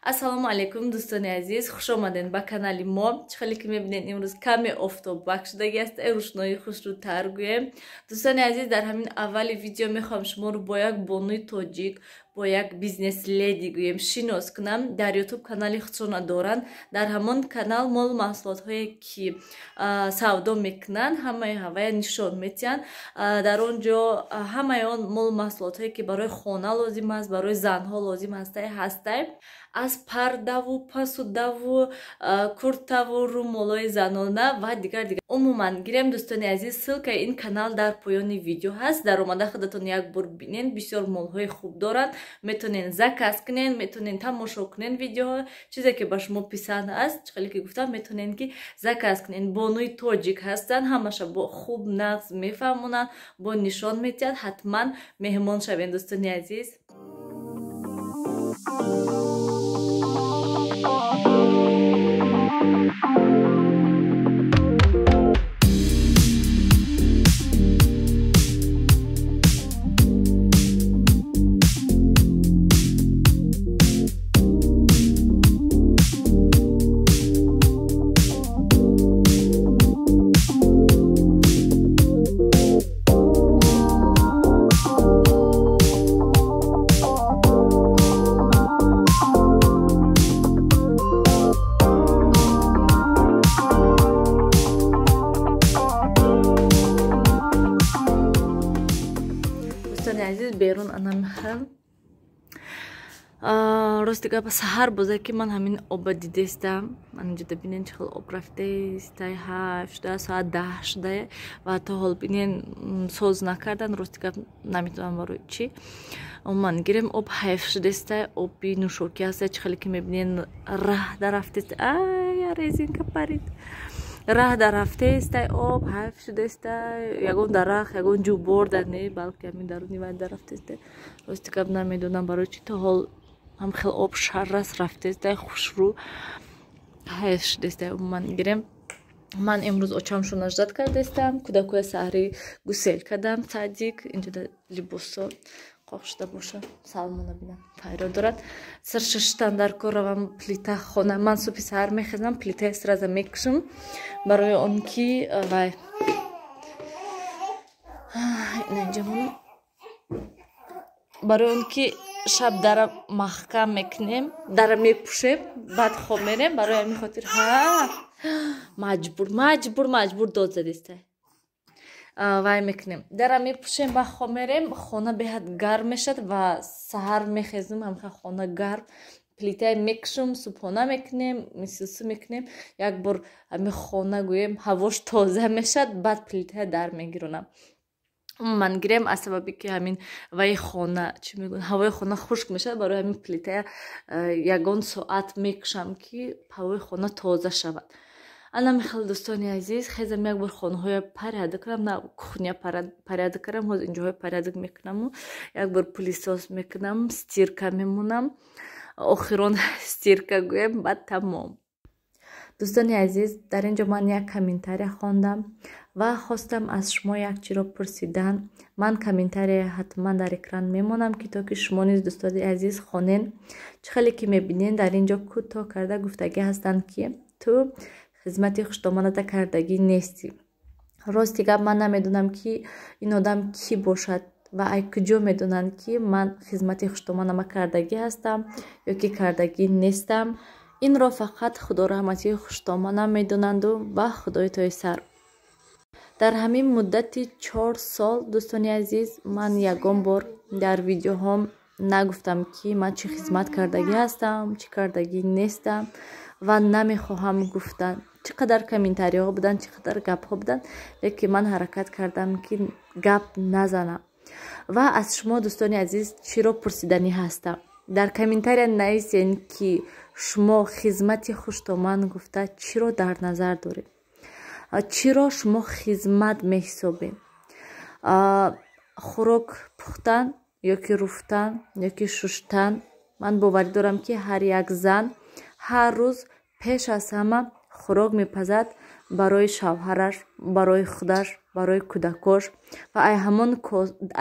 Ассалому алейкум дӯстони азиз, хуш омадед ба канали мо. Чӣ хеле ки мебинед имрӯз каме офтоб бахшидаги аст, рӯшнои хушрӯ тар гӯем. Дӯстони азиз, дар ҳамин аввали видео мехоҳам шуморо бо як бонуи тоҷик, бо як бизнес леди гӯем шинос кунам. Дар ютуб канали худшона доранд. Дар ҳамон канал мол маҳсулотҳое ки савдо мекунанд, ҳамаи ҳавая нишон медиҳанд. Дар он ҷо ҳамаи он мол маҳсулотҳое ки барои хона лозим аст, барои занҳо лозим ҳастаи аз пардаву пасудаву куртаву румолои занона ва дигар. Умуман гирем дӯстони азиз, ссилкаи ин канал дар поёни видео ҳаст. Дар омада худатон як бор бинен, бисёр молҳои хуб доранд. Метонен заказ кунен, метонен тамошо кунен видеоҳо, чизе ки ба шумо писанд аст. Чӣ хеле ки гуфтам, метонен ки заказ кунен. Бонуи тоҷик ҳастанд, ҳамаша бо хуб нағз мефаҳмонанд, бо нишон медиҳанд. Ҳатман меҳмон шавен дӯстони азиз. Азиз берун анамихам рости гапа саҳар боза ки ман ҳамин оба дидестам. Ман инҷода бинен чӣ хел об рафтаистаи 7 шуда соат 10 шуда ва то ҳол бинен соз накардан. Рости гап наметавонам барои чӣ. Умуман гирем об ҳайф шудестаи оби нӯшокӣ аста. Чӣ хеле ки мебинен раҳда рафтест. Ай резинка парид. Раҳда рафтеистай об ҳайф шудестай ягон дарахт ягон ҷӯ борда не балки ҳамин даруни вайда рафтестай. Рости гап намедонам барои чӣ то ҳол ҳам хел об шаррас рафтестай хушрӯ ҳайф шудестай. Умуман гирем ман имрӯз очамшо наждат кардестам, кӯдакоя саҳри гусел кардам. садик инҷода либосо қоқ шуда боша салмона бинам пайро дорад. сар шаштан дар кор равам плита хона. Ман субҳи саҳар мехезам, плитаи сраза мекушам барои он ки вай барои он ки шаб дара маҳкам мекунем, дара мепушем, баъд хоб мерем. Барои ҳамин хотир маҷбур дод задестай вай мекунем. Дара мепушем ва хоб мерем. Хона беҳад гарм мешавад ва саҳар мехезам ҳамха хона гарм. Плитаи мекушам, субҳона мекунем, мисусу мекунем. Як бор ҳами хона гӯем ҳавош тоза мешавад, баъд плитаи дар мегиронам. Умуман гирем аз сабаби ки ҳамин ваи хона чӣ мегӯям ҳавои хона хушк мешавад, барои ҳамин плитаи ягон соат мекушам ки ҳавои хона тоза шавад. Ана михел дӯстони азиз, хезам як бор хонаҳоя порядок кунам, на кухня порядок кардам, ҳозир инҷоҳои порядок мекунаму як бор пилисос мекунам, стирка мемонам, охирон стирка гӯем, баъд тамом. дӯстони азиз, дар ин ҷо ман як комментария хондам ва хостам аз шумо як чиро пурсидан. Ман комментария ҳатман дар экран мемонам ки то ки шумо низ дӯстони азиз хонен. Чӣ хеле ки мебинен дар ин ҷо кӯтоҳ карда гуфтагӣ ҳастанд ки ту хизмати хуштомадата кардагӣ нестӣ. Рости гап ман намедонам ки ин одам кӣ бошад ва ай куҷо медонанд ки ман хизмати хуштомадама кардагӣ ҳастам ё ки кардагӣ нестам. Инро фақат худораҳматии хуштомадам медонанду ва худои тоисар. Дар ҳамин муддати 4 сол дӯстони азиз, ман ягон бор дар видеоҳом нагуфтам ки ман чӣ хизмат кардагӣ ҳастам, чӣ кардагӣ нестам ва намехоҳам гуфтан. Чӣ қадар комментариҳо буданд, чӣ қадар гапҳо буданд, лекин ман ҳаракат кардам ки гап назанам. Ва аз шумо дӯстони азиз чиро пурсиданӣ ҳастам. Дар комментария нависен ки шумо хизмати хуштомад гуфта чиро дар назар доред. Чиро шумо хизмат меҳисобед? хӯрок пухтан ёки руфтан ёки шуштан? Ман боварӣ дорам ки ҳар як зан ҳар рӯз пеш аз ҳама хӯрок мепазад барои шавҳараш, барои худаш, барои кӯдакош ва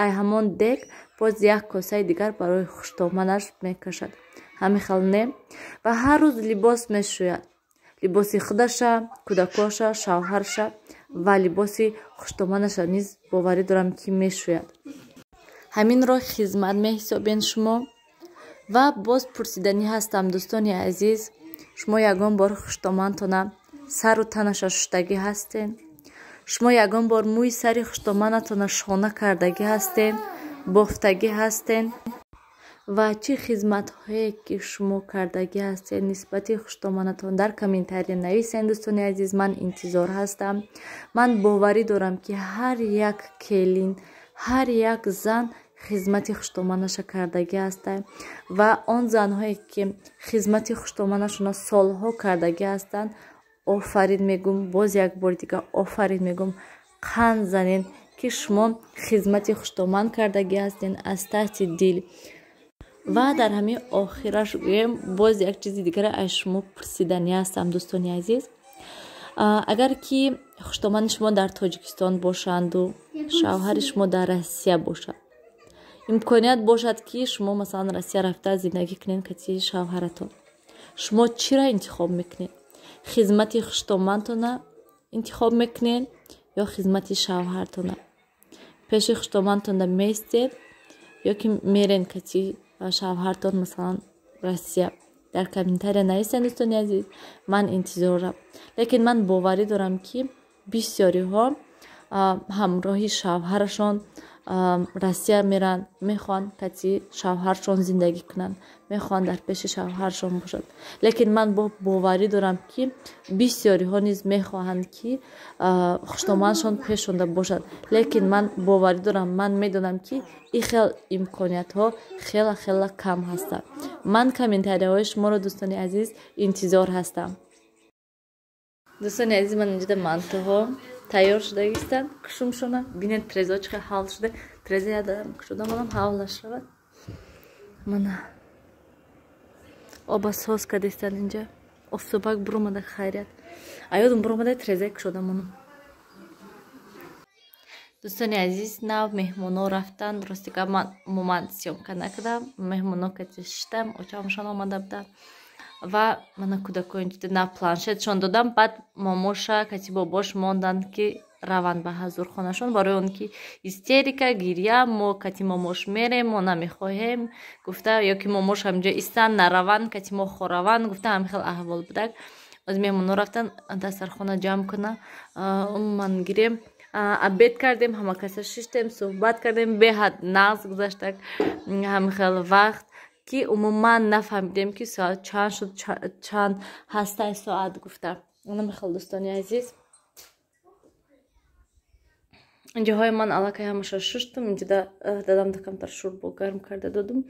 ай ҳамон дег боз як косаи дигар барои хуштомадаш мекашад. ҳамин хел не? ва ҳар рӯз либос мешӯяд. либоси худаша, кӯдакоша, шавҳарша ва либоси хуштоманаша низ боварӣ дорам ки мешӯяд. ҳаминро хизмат меҳисобен шумо. ва боз пурсиданӣ ҳастам дӯстони азиз, шумо ягон бор хуштомантона сару танаша шуштагӣ ҳастен? шумо ягон бор мӯи сари хуштоманатона шона кардагӣ ҳастен, бофтагӣ ҳастен? ва чӣ хизматҳое ки шумо кардагӣ ҳастен нисбати хуштоманатон дар комментария нависен дӯстони азиз. Ман интизор ҳастам. Ман боварӣ дорам ки ҳар як келин, ҳар як зан хизмати хуштоманаша кардагӣ ҳастанд ва он занҳое ки хизмати хуштоманашона солҳо кардагӣ ҳастанд, офарин мегум, боз як бори дигар офарин мегум. Қанд занен ки шумо хизмати хуштоман кардагӣ ҳастен аз таҳти дил. ва дар ҳамин охираш гӯем боз як чизи дигаре аз шумо пурсиданӣ ҳастам дӯстони азиз. агар ки хуштомани шумо дар Тоҷикистон бошанду шавҳари шумо дар Россия бошад, имконият бошад ки шумо масалан Россия рафта зиндагӣ кунед кати шавҳаратон, шумо чиро интихоб мекунед? хизмати хуштомантона интихоб мекунед ё хизмати шавҳартона? пеши хуштомантона меистед ё ки мерен кати шавҳартон масалан Россия? дар комментария нависен дӯстони азиз. Ман интизорам. лекин ман боварӣ дорам ки бисёриҳо ҳамроҳи шавҳарашон Россия меран, мехоҳанд кати шавҳаршон зиндагӣ кунанд, мехоҳанд дар пеши шавҳаршон бошад. лекин ман боварӣ дорам ки бисёриҳо низ мехоҳанд ки хуштоманшон пешонда бошад. лекин ман боварӣ дорам, ман медонам ки ин хел имкониятҳо хела кам ҳастанд. ман комментарияҳои шуморо дӯстони азиз интизор ҳастам. дӯстони азиз, ман инҷода мантуҳо тайёр шудагистанд. кушумшона бинед трезо чӣ хел ҳавл шуда. треза ядам кушуда болам ҳавлаш равад. мана оба соз кардистанд инҷа. офтобак буромада хайрият. аёдум буромада трезаи кушуда монам. дӯстони азиз, нав меҳмоно рафтанд. ростига ман умуман сёмка накардам. меҳмоно кати шиштам очамшон омада буданд ва мана кӯдако инҷода на планшетшон додам. баъд момоша кати бобош монданд ки раванд ба ҳазурхонашон. барои он ки истерика гирья, мо кати момош мерем, мо намехоҳем гуфта, ё ки момош ҳамҷо истанд нараванд кати мо хораванд гуфта, ҳамин хел аҳвол будак. оз меҳмоно рафтанд дастархона ҷамъ кунам, ман гирем. обед кардем, ҳама каса шиштем, суҳбат кардем, беҳад нағз гузаштак ҳамин хел вақт ки умуман нафаҳмидем ки соат чанд шуд, чанд ҳастаи соат гуфта. ҳамин хел дӯстони азиз, ҷоҳои ман аллакай ҳамаша шуштум. инҷода дадам да камтар шӯрбо гарм карда додум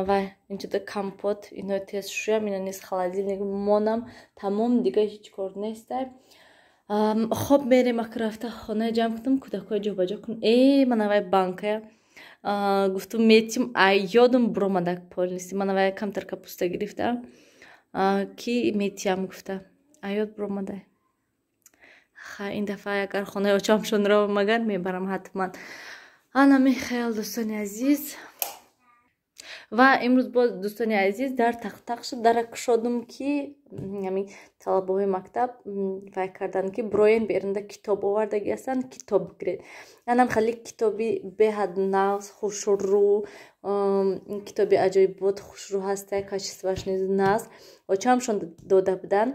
ва инҷода компот ино тез шӯям, ино низ холодильник монам. тамом, дига ҳеҷ кор нестай. хоб мерем ака рафта хонаи ҷамъ кунам, кӯдакои ҷобаҷо кунам. манавай банкая гуфтум метим, ёдум буромадак полниси. манавай камтар капуста гирифтам ки метиям гуфта. ёд буромадай. ин дафъа агар хонаи очамшонро омаган мебарам ҳатман. ана мехел дӯстони азиз. ва имрӯз боз дӯстони азиз дар тақтақ шуд дара кушодум ки ҳамин талабаҳои мактаб вай карданд ки бироен беринда китоб овардаги ҳастанд, китоб бигиред. янам хеле китоби беҳад навз хушрӯ, китоби аҷоибот хушрӯ ҳаста, качестваш низ навз очамшон дода буданд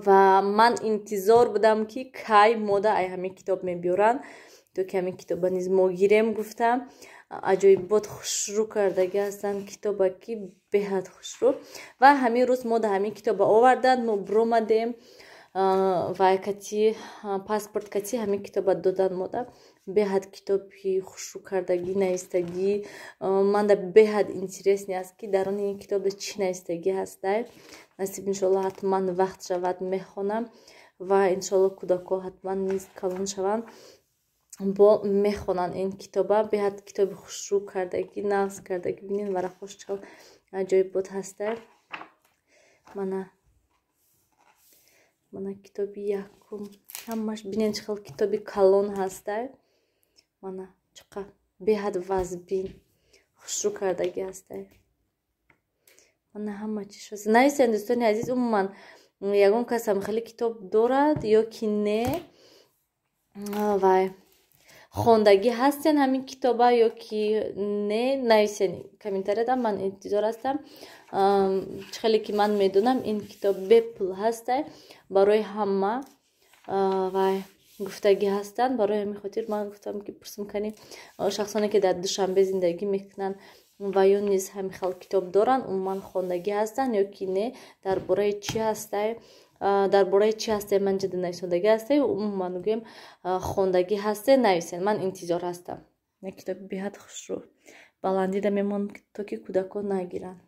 ва ман интизор будам ки кай мода ай ҳамин китоб мебиёранд, то ки ҳамин китоба низ мо гирем гуфтам. аҷоибот хушрӯ кардаги ҳастанд, китоба ки беҳад хушрӯ. ва ҳамин рӯз мода ҳамин китоба оварданд, мо биромадем ва кати паспорт кати ҳамин китоба доданд мода. беҳад китоби хушрӯ кардагӣ, наистагӣ. манда беҳад интересни аст ки дар они китобда чӣ наистагӣ ҳастай. насиб иншолло ҳатман вақт шавад мехонам ва иншолло кӯдако ҳатман низ калон шаванд бо мехонанд ин китоба. беҳад китоби хушрӯ кардагӣ, навз кардагӣ. бинед варақҳош чӣ аҷоибот ҳастай. мана китоби якум ҳамаш бинед чӣ хел китоби калон ҳастай. мана чиқа беҳад вазбин хушрӯ кардагӣ ҳастай. من همه چیش هست. نویسین دوستان عزیز، من یگان کسم خیلی کتاب دارد یا کی نه و خوندگی هستین همین کتابا یا کی نه نویسین کامنتاری دام. من انتظار هستم. خیلی که من میدونم این کتاب بپل هسته برای همه و گفتگی هستن. برای همین خاطر من گفتم که پرسم کنیم شخصانی که در دوشنبه زندگی میکنن و یا نیز همین خلق کتاب دارن عموما خوندگی هستن یا کی نه درباره چی هسته درباره چی هسته من جد نویسندگی هسته عموما میگم خوندگی هسته نویسین. من انتظار هستم. یک کتاب بیاد خوش رو بلندی میمون تا که کودکان نگیرن.